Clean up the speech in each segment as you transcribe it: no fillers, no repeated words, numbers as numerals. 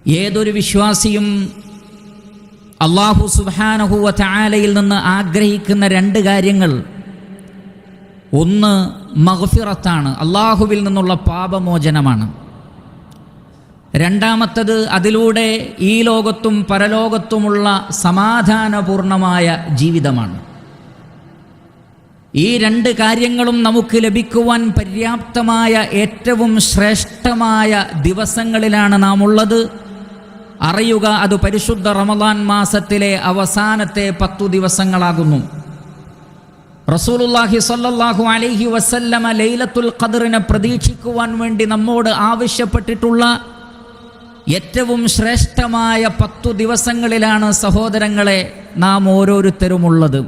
ഏതൊരു വിശ്വാസിയും അല്ലാഹു സുബ്ഹാനഹു വ തആലയിൽ നിന്ന് ആഗ്രഹിക്കുന്ന രണ്ട് കാര്യങ്ങൾ, ഒന്ന് മഗ്ഫിറത്താണ്, അല്ലാഹുവിൽ നിന്നുള്ള പാപമോചനമാണ്. രണ്ടാമത്തത് അതിലൂടെ ഈ ലോകത്തും പരലോകത്തുമുള്ള സമാധാനപൂർണമായ ജീവിതമാണ്. ഈ രണ്ട് കാര്യങ്ങളും നമുക്ക് ലഭിക്കുവാൻ പര്യാപ്തമായ ഏറ്റവും ശ്രേഷ്ഠമായ ദിവസങ്ങളിലാണ് നാം ഉള്ളത്. അറിയുക, അത് പരിശുദ്ധ റമദാൻ മാസത്തിലെ അവസാനത്തെ 10 ദിവസങ്ങളാകുന്നു. റസൂലുള്ളാഹി സ്വല്ലല്ലാഹു അലൈഹി വസല്ലമ ലൈലത്തുൽ ഖദ്റിനെ പ്രതീക്ഷിക്കുവാൻ വേണ്ടി നമ്മോട് ആവശ്യപ്പെട്ടിട്ടുള്ള ഏറ്റവും ശ്രേഷ്ഠമായ 10 ദിവസങ്ങളിലാണ് സഹോദരങ്ങളെ നാം ഓരോരുത്തരുമുള്ളത്.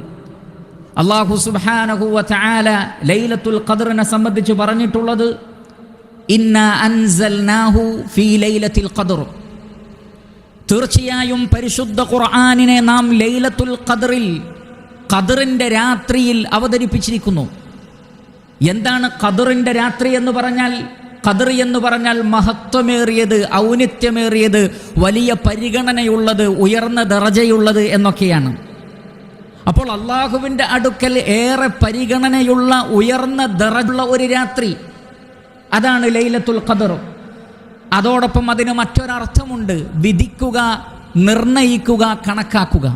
അല്ലാഹു സുബ്ഹാനഹു വ തആല ലൈലത്തുൽ ഖദ്റിനെ സംബന്ധിച്ച് പറഞ്ഞിട്ടുള്ളത്, ഇന്നാ അൻസൽനാഹു ഫീ ലൈലത്തിൽ ഖദ്ർ. തീർച്ചയായും പരിശുദ്ധ ഖുർആനിനെ നാം ലൈലത്തുൽ ഖദ്റിൽ, ഖദ്റിന്റെ രാത്രിയിൽ അവതരിപ്പിച്ചിരിക്കുന്നു. എന്താണ് ഖദ്റിന്റെ രാത്രി എന്ന് പറഞ്ഞാൽ? ഖദ്ർ എന്ന് പറഞ്ഞാൽ മഹത്വമേറിയത്, ഔന്നിത്യമേറിയത്, വലിയ പരിഗണനയുള്ളത്, ഉയർന്ന ദറജയുള്ളത് എന്നൊക്കെയാണ്. അപ്പോൾ അള്ളാഹുവിൻ്റെ അടുക്കൽ ഏറെ പരിഗണനയുള്ള ഉയർന്ന ദറജുള്ള ഒരു രാത്രി, അതാണ് ലൈലത്തുൽ ഖദ്ർ. അതോടൊപ്പം അതിന് മറ്റൊരർത്ഥമുണ്ട്: വിധിക്കുക, നിർണയിക്കുക, കണക്കാക്കുക.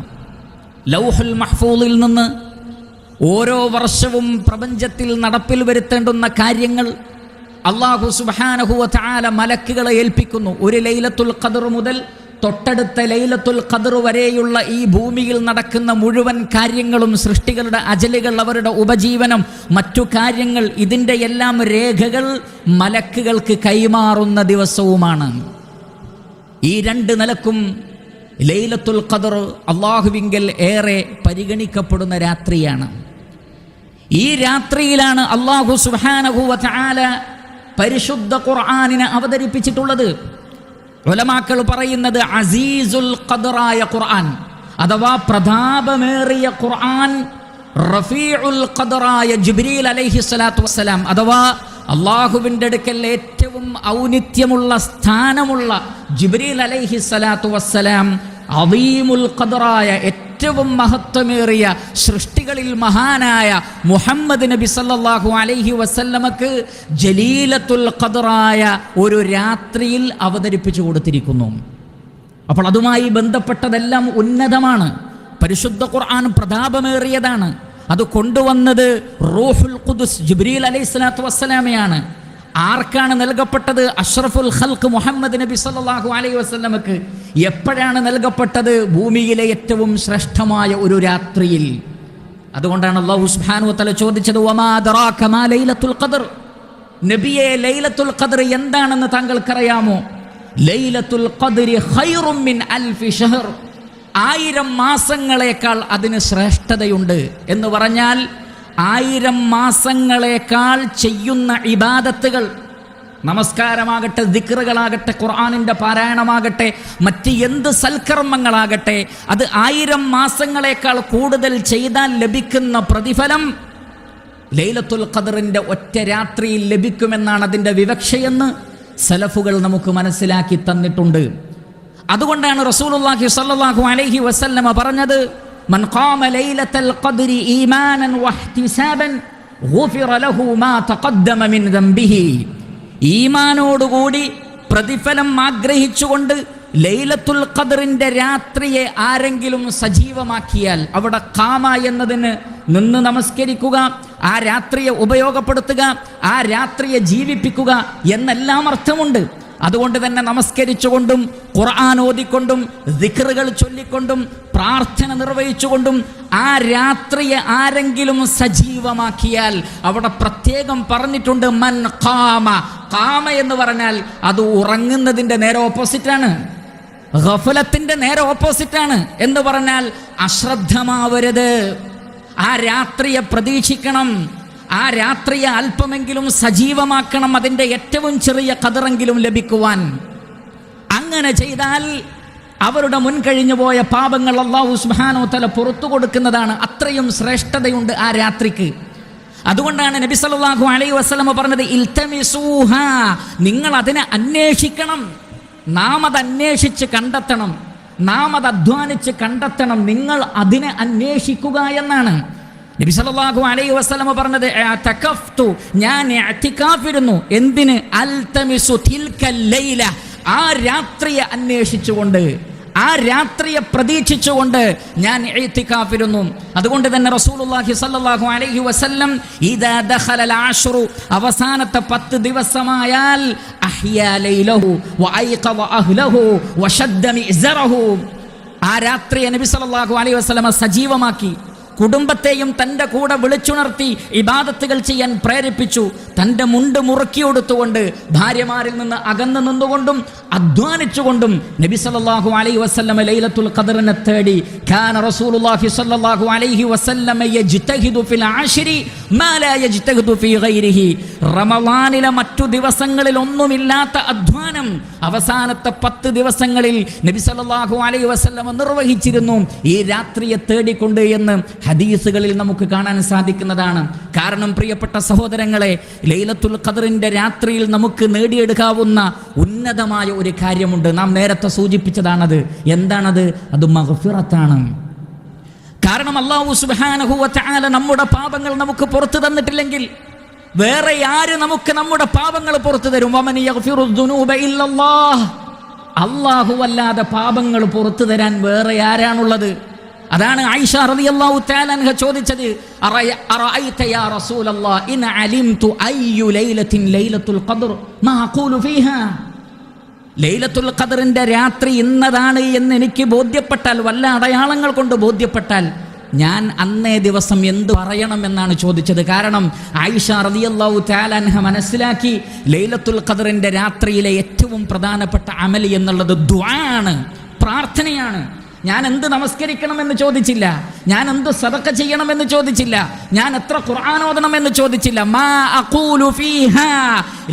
ലൗഹുൽ മഹ്ഫൂദിൽ നിന്ന് ഓരോ വർഷവും പ്രപഞ്ചത്തിൽ നടപ്പിൽ വരുത്തേണ്ടുന്ന കാര്യങ്ങൾ അല്ലാഹു സുബ്ഹാനഹു വ തആല മലക്കുകളെ ഏൽപ്പിക്കുന്നു. ഒരു ലൈലത്തുൽ ഖദ്ർ മുതൽ തൊട്ടടുത്ത ലൈലത്തുൽ ഖദ്ർ വരെയുള്ള ഈ ഭൂമിയിൽ നടക്കുന്ന മുഴുവൻ കാര്യങ്ങളും, സൃഷ്ടികളുടെ അജലുകൾ, അവരുടെ ഉപജീവനം, മറ്റു കാര്യങ്ങൾ, ഇതിൻ്റെ എല്ലാം രേഖകൾ മലക്കുകൾക്ക് കൈമാറുന്ന ദിവസവുമാണ്. ഈ രണ്ട് നിലക്കും ലൈലത്തുൽ ഖദ്ർ അല്ലാഹുവിങ്കൽ ഏറെ പരിഗണിക്കപ്പെടുന്ന രാത്രിയാണ്. ഈ രാത്രിയിലാണ് അല്ലാഹു സുബ്ഹാനഹു വ തആല പരിശുദ്ധ ഖുർആനിനെ അവതരിപ്പിച്ചിട്ടുള്ളത്. ഉലമാക്കൾ പറയുന്നത് അസീസുൽ ഖദ്റായ ഖുർആൻ, അഥവാ പ്രതാപമേറിയ ഖുർആൻ, റഫീഉൽ ഖദ്റായ ജിബ്രീൽ അലൈഹിസ്സലാത്തു വസ്സലാം, അഥവാ അല്ലാഹുവിൻ്റെ അടുക്കൽ ഏറ്റവും ഔന്നിത്യമുള്ള സ്ഥാനമുള്ള ജിബ്രീൽ അലൈഹിസ്സലാത്തു വസ്സലാം, അദീമുൽ ഖദ്റായ ഏറ്റവും മഹത്വമേറിയ സൃഷ്ടികളിൽ മഹാനായ മുഹമ്മദ് നബി സല്ലല്ലാഹു അലൈഹി വസല്ലമക്ക് ജലീലത്തുൽ ഖദ്റായ ഒരു രാത്രിയിൽ അവതരിപ്പിച്ചു കൊടുത്തിരിക്കുന്നു. അപ്പോൾ അതുമായി ബന്ധപ്പെട്ടതെല്ലാം ഉന്നതമാണ്. പരിശുദ്ധ ഖുർആൻ പ്രതാപമേറിയതാണ്. അത് കൊണ്ടുവന്നത് റൂഹുൽ ഖുദ്സ് ജിബ്രീൽ അലൈഹിസ്സലാത്തു വസ്സലാമയാണ്. ആർക്കാണ് നൽകപ്പെട്ടത്? അഷ്റഫുൽ ഖൽഖ് മുഹമ്മദ് നബി സല്ലല്ലാഹു അലൈഹി വസല്ലമക്ക്. എപ്പോഴാണ് നൽകപ്പെട്ടത്? ഭൂമിയിലെ ഏറ്റവും ശ്രേഷ്ഠമായ ഒരു രാത്രിയിൽ. അതുകൊണ്ടാണ് അല്ലാഹു സുബ്ഹാനഹു വ തആല ചോദിച്ചത്, വമാ അദ്റാക മാ ലൈലത്തുൽ ഖദ്ർ. നബിയെ, ലൈലത്തുൽ ഖദ്ർ എന്താണെന്ന് താങ്കൾക്കറിയാമോ? ലൈലത്തുൽ ഖദ്രി ഖൈറും മിൻ അൽഫി ഷഹർ. 1000 മാസങ്ങളേക്കാൾ അതിന് ശ്രേഷ്ഠതയുണ്ട് എന്ന് പറഞ്ഞാൽ 1000 മാസങ്ങളേക്കാൾ ചെയ്യുന്ന ഇബാദത്തുകൾ, നമസ്കാരമാകട്ടെ, ദിക്റുകളാകട്ടെ, ഖുർആനിൻ്റെ പാരായണമാകട്ടെ, മറ്റ് എന്ത് സൽക്കർമ്മങ്ങളാകട്ടെ, അത് 1000 മാസങ്ങളേക്കാൾ കൂടുതൽ ചെയ്താൽ ലഭിക്കുന്ന പ്രതിഫലം ലൈലത്തുൽ ഖദ്റിൻ്റെ ഒറ്റ രാത്രിയിൽ ലഭിക്കുമെന്നാണ് അതിൻ്റെ വിവക്ഷയെന്ന് സലഫുകൾ നമുക്ക് മനസ്സിലാക്കി തന്നിട്ടുണ്ട്. അതുകൊണ്ടാണ് റസൂലുള്ളാഹി സ്വല്ലല്ലാഹു അലൈഹി വസല്ലമ പറഞ്ഞത്, മൻ ഖാമ ലൈലത്തുൽ ഖദ്രി ഈമാനൻ വഹ്തിസാബൻ ഗുഫിറ ലഹു മാ തഖദ്ദമ മിൻ ദംബിഹി. ഈമാനോടുകൂടി പ്രതിഫലം ആഗ്രഹിച്ചുകൊണ്ട് ലൈലത്തുൽ ഖദ്റിന്റെ രാത്രിയെ ആരെങ്കിലും സജീവമാക്കിയാൽ, അവിടെ ഖാമ എന്നതിന് നിന്ന് നമസ്കരിക്കുക, ആ രാത്രിയെ ഉപയോഗപ്പെടുത്തുക, ആ രാത്രിയെ ജീവിപ്പിക്കുക എന്നെല്ലാം അർത്ഥമുണ്ട്. അതുകൊണ്ട് തന്നെ നമസ്കരിച്ചുകൊണ്ടും ഖുർആൻ ഓതിക്കൊണ്ടും ദിക്റുകൾ ചൊല്ലിക്കൊണ്ടും പ്രാർത്ഥന നിർവഹിച്ചുകൊണ്ടും ആ രാത്രിയെ ആരെങ്കിലും സജീവമാക്കിയാൽ, അവിടെ പ്രത്യേകം പറഞ്ഞിട്ടുണ്ട് മൻ ഖാമ. ഖാമ എന്ന് പറഞ്ഞാൽ അത് ഉറങ്ങുന്നതിൻ്റെ നേരെ ഓപ്പോസിറ്റാണ്, ഗഫലത്തിന്റെ നേരെ ഓപ്പോസിറ്റാണ്. എന്ന് പറഞ്ഞാൽ അശ്രദ്ധമാവരുത്, ആ രാത്രിയെ പ്രതീക്ഷിക്കണം, ആ രാത്രിയെ അല്പമെങ്കിലും സജീവമാക്കണം, അതിൻ്റെ ഏറ്റവും ചെറിയ ഖദറെങ്കിലും ലഭിക്കുവാൻ. അങ്ങനെ ചെയ്താൽ അവരുടെ മുൻകഴിഞ്ഞു പോയ പാപങ്ങൾ അല്ലാഹു സുബ്ഹാനഹു വ തആല പുറത്തു കൊടുക്കുന്നതാണ്. അത്രയും ശ്രേഷ്ഠതയുണ്ട് ആ രാത്രിക്ക്. അതുകൊണ്ടാണ് നബി സല്ലല്ലാഹു അലൈഹി വസല്ലം പറഞ്ഞത്, ഇൽതമിസൂഹാ, നിങ്ങൾ അതിനെ അന്വേഷിക്കണം. നാം അത് അന്വേഷിച്ച് കണ്ടെത്തണം, നാം അത് അധ്വാനിച്ച് കണ്ടെത്തണം, നിങ്ങൾ അതിനെ അന്വേഷിക്കുക എന്നാണ് നബി സല്ലല്ലാഹു അലൈഹി വസല്ലം പറഞ്ഞത്. തകഫ്തു, ഞാൻ ഇഅ്തികാഫിരുന്നു. എന്തിന്? അൽതമിസു തിൽക്കൽ ലൈല, ആ രാത്രിയെ അന്വേഷിച്ചുകൊണ്ട്, ആ രാത്രിയെ പ്രതീക്ഷിച്ചുകൊണ്ട് ഞാൻ ഇഅ്തികാഫിരുന്നു. അതുകൊണ്ട് തന്നെ റസൂലുള്ളാഹി സ്വല്ലല്ലാഹു അലൈഹി വസല്ലം ഇദാ ദഖലൽ അശ്റു, അവസാനത്തെ 10 ദിവസമായാൽ അഹ്യാ ലൈലഹു വഅയ്ഖദ അഹ്ലഹു വശദ്ദ മിഅ്സറഹു, ആ രാത്രിയെ നബി സല്ലല്ലാഹു അലൈഹി വസല്ലം സജീവമാക്കി, കുടുംബത്തെയും തൻ്റെ കൂടെ വിളിച്ചുണർത്തി ഇബാദത്തുകൾ ചെയ്യാൻ പ്രേരിപ്പിച്ചു. തൻ്റെ മുണ്ട് മുറുക്കിയെടുത്തുകൊണ്ട്, ഭാര്യമാരിൽ നിന്ന് അകന്നു നിന്നുകൊണ്ടും അധ്വാനിച്ചുകൊണ്ടും നബി സല്ലല്ലാഹു അലൈഹി വസല്ലം ലൈലത്തുൽ ഖദ്റിനെ തേടി. കാന റസൂലുള്ളാഹി സ്വല്ലല്ലാഹു അലൈഹി വസല്ലം യജ്തഹിദു ഫിൽ അശ്രി മാ ലാ യജ്തഹിദു ഫീ ഗൈരിഹി, റമളാനിലെ മറ്റു ദിവസങ്ങളിൽ ഒന്നുമില്ലാത്ത അധ്വാനം അവസാനത്തെ 10 ദിവസങ്ങളിൽ നബി സല്ലല്ലാഹു അലൈഹി വസല്ലം നിർവഹിച്ചിരുന്നു, ഈ രാത്രിയെ തേടിക്കൊണ്ട് എന്ന് ഹദീസുകളിൽ നമുക്ക് കാണാൻ സാധിക്കുന്നതാണ്. കാരണം പ്രിയപ്പെട്ട സഹോദരങ്ങളെ, ലൈലത്തുൽ ഖദ്റിന്റെ രാത്രിയിൽ നമുക്ക് നേടിയെടുക്കാവുന്ന ഉന്നതമായ ഒരു കാര്യമുണ്ട്. നാം നേരത്തെ സൂചിപ്പിച്ചതാണത്. എന്താണത്? അത് മഗ്ഫിറത്താണ്. കാരണം അല്ലാഹു സുബ്ഹാനഹു വ തആല നമ്മുടെ പാപങ്ങൾ നമുക്ക് പുറത്തു തന്നിട്ടില്ലെങ്കിൽ വേറെ ആര് നമുക്ക് നമ്മുടെ പാപങ്ങൾ പുറത്തു തരും? വമൻ യഗ്ഫിറു ദുനൂബ ഇല്ലല്ലാഹ്, അല്ലാഹു അല്ലാതെ പാപങ്ങൾ പുറത്തു തരാൻ വേറെ ആരാണുള്ളത്? അതാണ് ആയിഷ റളിയല്ലാഹു തആല അൻഹ ചോദിച്ചത്, അറഅയ്ത യാ റസൂലല്ലാഹ് ഇൻ അലിംതു അയ്യു ലൈലത്തിൻ ലൈലത്തുൽ ഖദ്ർ മാ അഖൂലു ഫീഹാ, ലൈലത്തുൽ ഖദ്റിന്റെ രാത്രി ഇന്നതാണ് എന്ന് എനിക്ക് ബോധ്യപ്പെട്ടാൽ, വല്ല അടയാളങ്ങൾ കൊണ്ട് ബോധ്യപ്പെട്ടാൽ ഞാൻ അന്നേ ദിവസം എന്ത് പറയണമെന്നാണ് ചോദിച്ചത്. കാരണം ആയിഷ റളിയല്ലാഹു തആല അൻഹ മനസ്സിലാക്കി, ലൈലത്തുൽ ഖദ്റിന്റെ രാത്രിയിലെ ഏറ്റവും പ്രധാനപ്പെട്ട അമൽ എന്നുള്ളത് ദുആ ആണ്, പ്രാർത്ഥനയാണ്. ഞാൻ എന്ത് നമസ്കരിക്കണമെന്ന് ചോദിച്ചില്ല, ഞാൻ എന്ത് സദഖ ചെയ്യണമെന്ന് ചോദിച്ചില്ല, ഞാൻ എത്ര ഖുർആൻ ഓതണമെന്ന് ചോദിച്ചില്ല. മാ അഖൂലു ഫീഹാ,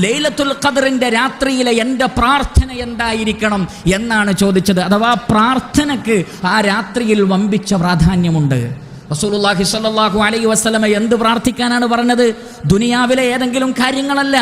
ലൈലത്തുൽ ഖദ്റിന്റെ രാത്രിയിലെ എൻ്റെ പ്രാർത്ഥന എന്തായിരിക്കണം എന്നാണ് ചോദിച്ചത്. അഥവാ പ്രാർത്ഥനയ്ക്ക് ആ രാത്രിയിൽ വമ്പിച്ച പ്രാധാന്യമുണ്ട്. റസൂലുള്ളാഹി സ്വല്ലല്ലാഹു അലൈഹി വസല്ലം എന്ത് പ്രാർത്ഥിക്കാനാണ് പറഞ്ഞത്? ദുനിയാവിലെ ഏതെങ്കിലും കാര്യങ്ങളല്ല,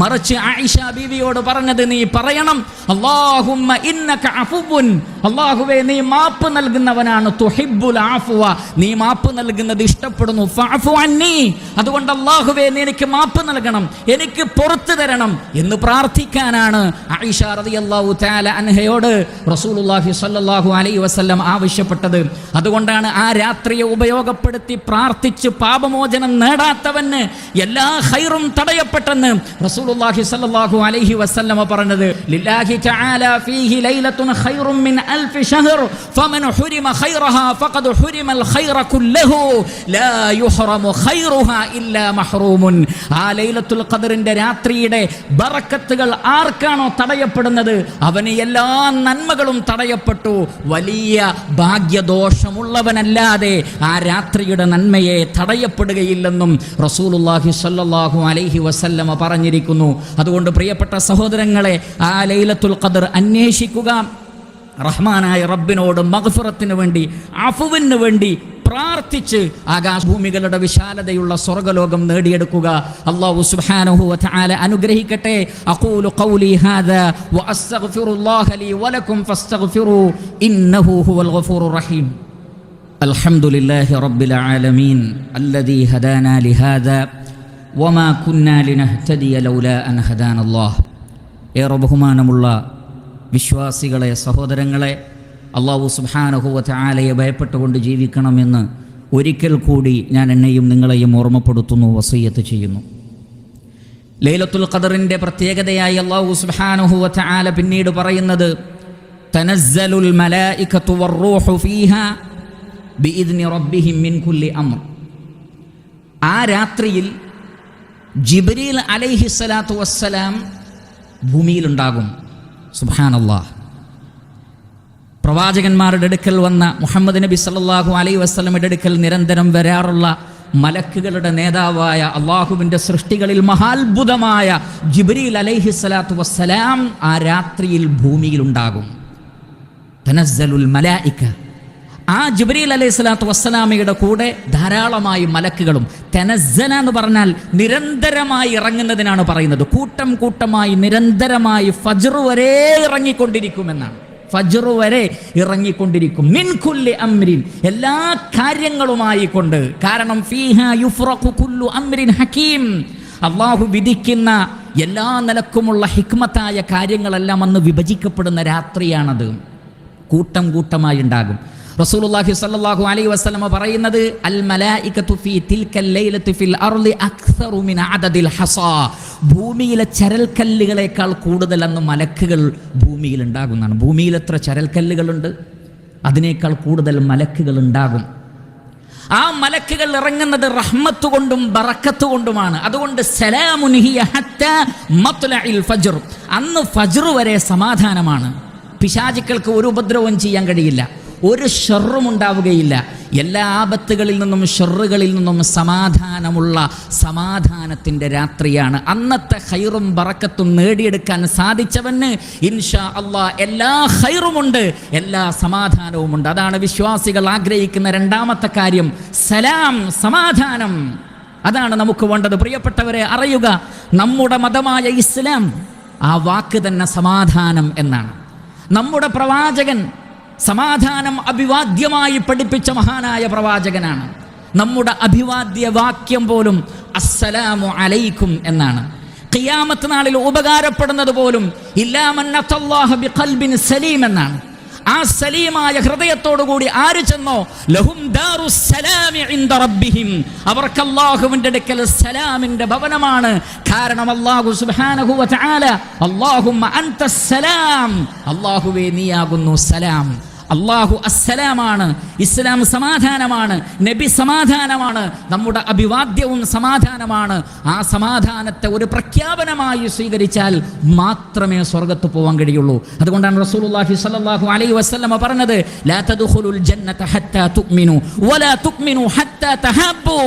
മറിച്ച് ആയിഷ ബീവിയോട് പറഞ്ഞത്, നീ പറയണം അല്ലാഹുമ്മ ഇന്നക അഫുവ്വുൻ, അല്ലാഹുവേ നീ മാപ്പ് നൽകുന്നവനാണ്, തുഹിബ്ബുൽ അഫ്വ, നീ മാപ്പ് നൽകുന്നത് ഇഷ്ടപ്പെടുന്നു, ഫഅഫു അന്നി, അതുകൊണ്ട് അല്ലാഹുവേ നീ എനിക്ക് മാപ്പ് നൽകണം, എനിക്ക് പുറത്തു തരണം എന്ന് പ്രാർത്ഥിക്കാനാണ് ആയിഷ റളിയല്ലാഹു തആല അൻഹയോട് റസൂലുള്ളാഹി സ്വല്ലല്ലാഹു അലൈഹി വസല്ലം ആവശ്യപ്പെട്ടത്. അതുകൊണ്ടാണ് ആ രാത്രിയെ ഉപയോഗപ്പെടുത്തി പ്രാർത്ഥിച്ച് പാപമോചനം നേടാത്തവന് എല്ലാ ഖൈറും തടയപ്പെട്ടെന്ന് റസൂലുള്ളാഹി സ്വല്ലല്ലാഹു അലൈഹി വസല്ലം പറഞ്ഞത്. ലില്ലാഹി തആല ഫീഹി ലൈലത്തുൻ ഖൈറും മിൻ അൽഫി ശഹർ ഫമൻ ഹുരിമ ഖൈറഹാ ഫഖദ് ഹുരിമൽ ഖൈറ കുല്ലഹു ലാ യുഹറമു ഖൈറുഹാ ഇല്ലാ മഹ്റൂമുൻ. ആ ലൈലത്തുൽ ഖദ്റിന്റെ രാത്രിയുടെ ബറക്കത്തുകൾ ആർക്കാണോ തടയപ്പെടുന്നത് അവന് എല്ലാ നന്മകളും തടയപ്പെട്ടു. വലിയ ഭാഗ്യദോഷമുള്ളവനല്ലാതെ ആ രാത്രിയുടെ നന്മയെ തടയപ്പെടുകയില്ലെന്നും റസൂലുള്ളാഹി സ്വല്ലല്ലാഹു അലൈഹി വസല്ലം പറഞ്ഞിരിക്കുന്നു. അതുകൊണ്ട് പ്രിയപ്പെട്ട സഹോദരങ്ങളെ, ആ ലൈലത്തുൽ ഖദ്ർ അന്വേഷിക്കുക, റഹ്മാനായ റബ്ബിനോട് മഗ്ഫിറത്തിന് വേണ്ടി, അഫുവിന് വേണ്ടി പ്രാർത്ഥിച്ച് ആകാശഭൂമികളുടെ വിശാലതയുള്ള സ്വർഗ്ഗലോകം നേടിയെടുക്കുക. അല്ലാഹു സുബ്ഹാനഹു വ തആല അനുഗ്രഹിക്കട്ടെ. അഖൂലു ഖൗലി ഹാദാ വ അസ്തഗ്ഫിറുല്ലാഹ ലീ വലക്കും ഫസ്തഗ്ഫിറൂ ഇന്നഹു ഹുവൽ ഗഫൂറുർ റഹീം. അൽഹംദുലില്ലാഹി റബ്ബിൽ ആലമീൻ അല്ലദീ ഹദാനാ ലിഹാദാ വമാ കുന്നാ ലിനഹ്തദിയ ലൗലാ അൻ ഹദാനല്ലാഹ്. ഏറെ ബഹുമാനമുള്ള വിശ്വാസികളെ, സഹോദരങ്ങളെ, അല്ലാഹു സുബ്ഹാനഹു വ തആലയെ ഭയപ്പെട്ടുകൊണ്ട് ജീവിക്കണമെന്ന് ഒരിക്കൽ കൂടി ഞാൻ എന്നെയും നിങ്ങളെയും ഓർമ്മപ്പെടുത്തുന്നു, വസിയ്യത്ത് ചെയ്യുന്നു. ലൈലത്തുൽ ഖദ്റിൻ്റെ പ്രത്യേകതയായി അല്ലാഹു സുബ്ഹാനഹു വ തആല പിന്നീട് പറയുന്നത്, തനസ്സലുൽ മലായികതു വറൂഹു ഫീഹാ ബിഇദ്നി റബ്ബിഹിം മിൻ കുല്ലി അംർ. ആ രാത്രിയിൽ ജിബ്രീൽ അലൈഹിസ്സലാത്തു വസ്സലാം ഭൂമിയിലുണ്ടാകും. സുബ്ഹാനല്ലാഹ്. പ്രവാചകന്മാരുടെ അടുക്കൽ വന്ന മുഹമ്മദ് നബി സല്ലല്ലാഹു അലൈഹി വസല്ലമയുടെ അടുക്കൽ നിരന്തരം വരാറുള്ള മലക്കുകളുടെ നേതാവായ അള്ളാഹുവിൻ്റെ സൃഷ്ടികളിൽ മഹാത്ഭുതമായ ജിബ്രീൽ അലൈഹിസ്സലാത്തു വസ്സലാം ആ രാത്രിയിൽ ഭൂമിയിലുണ്ടാകും. തനസ്സലുൽ മലായിക, ആ ജിബ്രീൽ അലൈഹി സ്വലാത്തു വസ്സലാമയുടെ കൂടെ ധാരാളമായി മലക്കുകളും, തനസ്സല എന്ന് പറഞ്ഞാൽ നിരന്തരമായി ഇറങ്ങുന്നതിനാണ് പറയുന്നത്. കൂട്ടം കൂട്ടമായി നിരന്തരമായി ഫജ്ർ വരെ ഇറങ്ങിക്കൊണ്ടിരിക്കുമെന്നാണ്. ഫജ്ർ വരെ ഇറങ്ങിക്കൊണ്ടിരിക്കും. മിൻ കുല്ലി അംരിൻ, എല്ലാ കാര്യങ്ങളുമായി കൊണ്ട്. കാരണം ഫീഹാ യുഫ്റഖു കുല്ലു അംരിൻ ഹകീം, അള്ളാഹു വിധിക്കുന്ന എല്ലാ നിലക്കുമുള്ള ഹിക്മത്തായ കാര്യങ്ങളെല്ലാം അന്ന് വിഭജിക്കപ്പെടുന്ന രാത്രിയാണത്. കൂട്ടം കൂട്ടമായി ഉണ്ടാകും. റസൂലുള്ളാഹി സ്വല്ലല്ലാഹു അലൈഹി വസല്ലം പറയുന്നത്, അൽ മലായികതു ഫീ തിൽക്കൽ ലൈലത്തി ഫിൽ അർളി അക്സറു മിൻ അദദിൽ ഹസാ, ഭൂമിയിലെ ചരൽക്കല്ലുകളേക്കാൾ കൂടുതൽ അന്ന് മലക്കുകൾ ഭൂമിയിൽ ഉണ്ടാകുന്നതാണ്. ഭൂമിയിൽ എത്ര ചരൽക്കല്ലുകളുണ്ട്, അതിനേക്കാൾ കൂടുതൽ മലക്കുകൾ ഉണ്ടാകും. ആ മലക്കുകൾ ഇറങ്ങുന്നത് റഹ്മത്ത് കൊണ്ടും ബറക്കത്ത് കൊണ്ടുമാണ്. അതുകൊണ്ട് സലാമുൻ ഹിയ ഹത്താ മത്ലഇൽ ഫജ്ർ, അന്ന് ഫജ്ർ വരെ സമാധാനമാണ്. പിശാചുക്കൾക്ക് ഒരു ഉപദ്രവവും ചെയ്യാൻ കഴിയില്ല, ഒരു ഷർറും ഉണ്ടാവുകയില്ല. എല്ലാ ആപത്തുകളിൽ നിന്നും ഷർറുകളിൽ നിന്നും സമാധാനത്തിൻ്റെ രാത്രിയാണ്. അന്നത്തെ ഖൈറും ബറക്കത്തും നേടിയെടുക്കാൻ സാധിച്ചവന് ഇൻഷാ അല്ലാഹ് എല്ലാ ഖൈറുമുണ്ട്, എല്ലാ സമാധാനവുമുണ്ട്. അതാണ് വിശ്വാസികൾ ആഗ്രഹിക്കുന്ന രണ്ടാമത്തെ കാര്യം, സലാം, സമാധാനം. അതാണ് നമുക്ക് വേണ്ടത്. പ്രിയപ്പെട്ടവരെ, അറിയുക, നമ്മുടെ മതമായ ഇസ്ലാം, ആ വാക്ക് തന്നെ സമാധാനം എന്നാണ്. നമ്മുടെ പ്രവാചകൻ സമാധാനം അഭിവാദ്യമായി പഠിപ്പിച്ച മഹാനായ പ്രവാചകനാണ്. നമ്മുടെ അഭിവാദ്യ വാക്യം പോലും അസ്സലാമു അലൈക്കും എന്നാണ്. ഖിയാമത്ത് നാളിൽ ഉപകാരപ്പെടുന്നത് പോലും ഇല്ലാ മൻ അത്തല്ലാഹ ബിഖൽബിൻ സലീം എന്നാണ്. ആ സലീമായ ഹൃദയത്തോടുകൂടി ആര് ചെന്നോ, ലഹും ദാറുസ് സലാമി ഇൻദ റബ്ബിഹിം, അവർക്ക് അല്ലാഹുവിന്റെ അടുക്കൽ സലാമിന്റെ ഭവനമാണ്. കാരണം അല്ലാഹു സുബ്ഹാനഹു വ തആല, അല്ലാഹുമ്മ അൻതസ് സലാം, അല്ലാഹുവേ നീയാകുന്നു സലാം. അല്ലാഹു അസ്സലാമാണ്, ഇസ്ലാം സമാധാനമാണ്, നബി സമാധാനമാണ്, നമ്മുടെ അഭിവാദ്യവും സമാധാനമാണ്. ആ സമാധാനത്തെ ഒരു പ്രഖ്യാപനമായി സ്വീകരിച്ചാൽ മാത്രമേ സ്വർഗ്ഗത്ത് പോകാൻ കഴിയുള്ളൂ. അതുകൊണ്ടാണ് റസൂലുള്ളാഹി സ്വല്ലല്ലാഹു അലൈഹി വസല്ലം പറഞ്ഞത്, ലാ തദ്ഖുലുൽ ജന്നത ഹത്താ തുഅ്മിനു വലാ തുഅ്മിനു ഹത്താ തഹബ്ബു.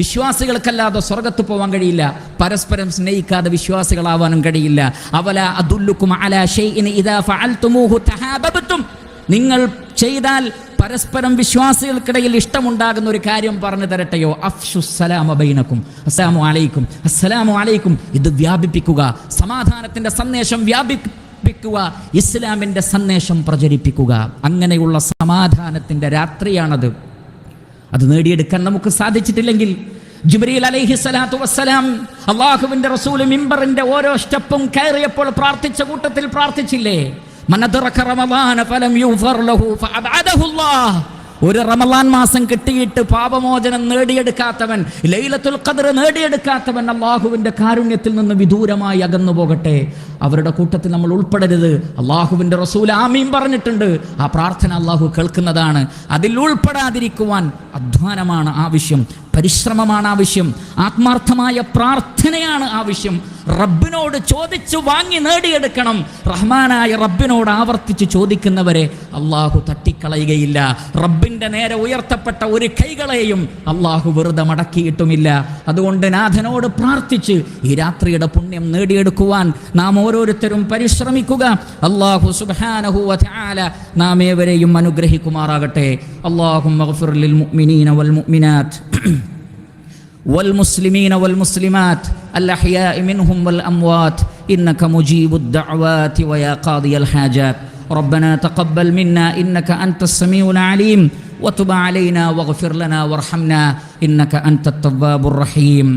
വിശ്വാസികൾക്കല്ലാതെ സ്വർഗ്ഗത്ത് പോകാൻ കഴിയില്ല, പരസ്പരം സ്നേഹിക്കാതെ വിശ്വാസികളാവാനും കഴിയില്ല. അവല അദുല്ലുക്കും അലാ ഷൈഇൻ ഇദാ ഫഅൽതുമൂഹു തഹാബബതും, നിങ്ങൾ ചെയ്താൽ പരസ്പരം വിശ്വാസികൾക്കിടയിൽ ഇഷ്ടമുണ്ടാകുന്ന ഒരു കാര്യം പറഞ്ഞു തരട്ടെയോ, അഫ്ശുസ് സലാമ ബൈനക്കും, അസ്സലാമു അലൈക്കും, അസ്സലാമു അലൈക്കും. ഇത് വ്യാപിപ്പിക്കുക, സമാധാനത്തിന്റെ സന്ദേശം വ്യാപിപ്പിക്കുക, ഇസ്ലാമിന്റെ സന്ദേശം പ്രചരിപ്പിക്കുക. അങ്ങനെയുള്ള സമാധാനത്തിന്റെ രാത്രിയാണത്. അത് നേടിയെടുക്കാൻ നമുക്ക് സാധിച്ചിട്ടില്ലെങ്കിൽ, ജിബ്രീൽ അലൈഹി സ്വലാത്തു വസ്സലാം അല്ലാഹുവിന്റെ റസൂൽ മിമ്പറിന്റെ ഓരോ സ്റ്റെപ്പും കയറിയപ്പോൾ പ്രാർത്ഥിച്ച കൂട്ടത്തിൽ പ്രാർത്ഥിച്ചില്ലേ, മൻ അദ്റക റമളാന ഫലം യുഗ്ഫർ ലഹു ഫഅബഅദഹു അല്ലാഹ്. ഒരു റമളാൻ മാസം കിട്ടിയിട്ട് പാപമോചനം നേടിയെടുക്കാത്തവൻ, ലൈലത്തുൽ ഖദ്ർ നേടിയെടുക്കാത്തവൻ അല്ലാഹുവിന്റെ കാരുണ്യത്തിൽ നിന്ന് വിദൂരമായി അകന്നു പോകട്ടെ. അവരുടെ കൂട്ടത്തിൽ നമ്മൾ ഉൾപ്പെടരുത്. അല്ലാഹുവിന്റെ റസൂൽ ആമീൻ പറഞ്ഞിട്ടുണ്ട്. ആ പ്രാർത്ഥന അല്ലാഹു കേൾക്കുന്നതാണ്. അതിൽ ഉൾപ്പെടാതിരിക്കുവാൻ അധ്വാനമാണ് ആവശ്യം, പരിശ്രമമാണ് ആവശ്യം, ആത്മാർത്ഥമായ പ്രാർത്ഥനയാണ് ആവശ്യം. റബ്ബിനോട് ചോദിച്ചു വാങ്ങി നേടിയെടുക്കണം. റഹ്മാനായ റബ്ബിനോട് ആവർത്തിച്ച് ചോദിക്കുന്നവരെ അള്ളാഹു തട്ടിക്കളയുകയില്ല. റബ്ബിന്റെ നേരെ ഉയർത്തപ്പെട്ട ഒരു കൈകളെയും അള്ളാഹു വെറുതെ മടക്കിയിട്ടുമില്ല. അതുകൊണ്ട് നാഥനോട് പ്രാർത്ഥിച്ച് ഈ രാത്രിയുടെ പുണ്യം നേടിയെടുക്കുവാൻ നാം ഓരോരുത്തരും പരിശ്രമിക്കുക. അല്ലാഹു സുബ്ഹാനഹു വ തആല നാം ഏവരെയും അനുഗ്രഹിക്കുമാറാകട്ടെ. അല്ലാഹുമ്മ ഗ്ഫിർ ലിൽ മുഅ്മിനീന വൽ മുഅ്മിനാത്ത് والمسلمين والمسلمات الأحياء منهم والأموات إنك مجيب الدعوات ويا قاضي الحاجات. ربنا تقبل منا إنك أنت السميع العليم وتب علينا واغفر لنا وارحمنا إنك أنت التواب الرحيم.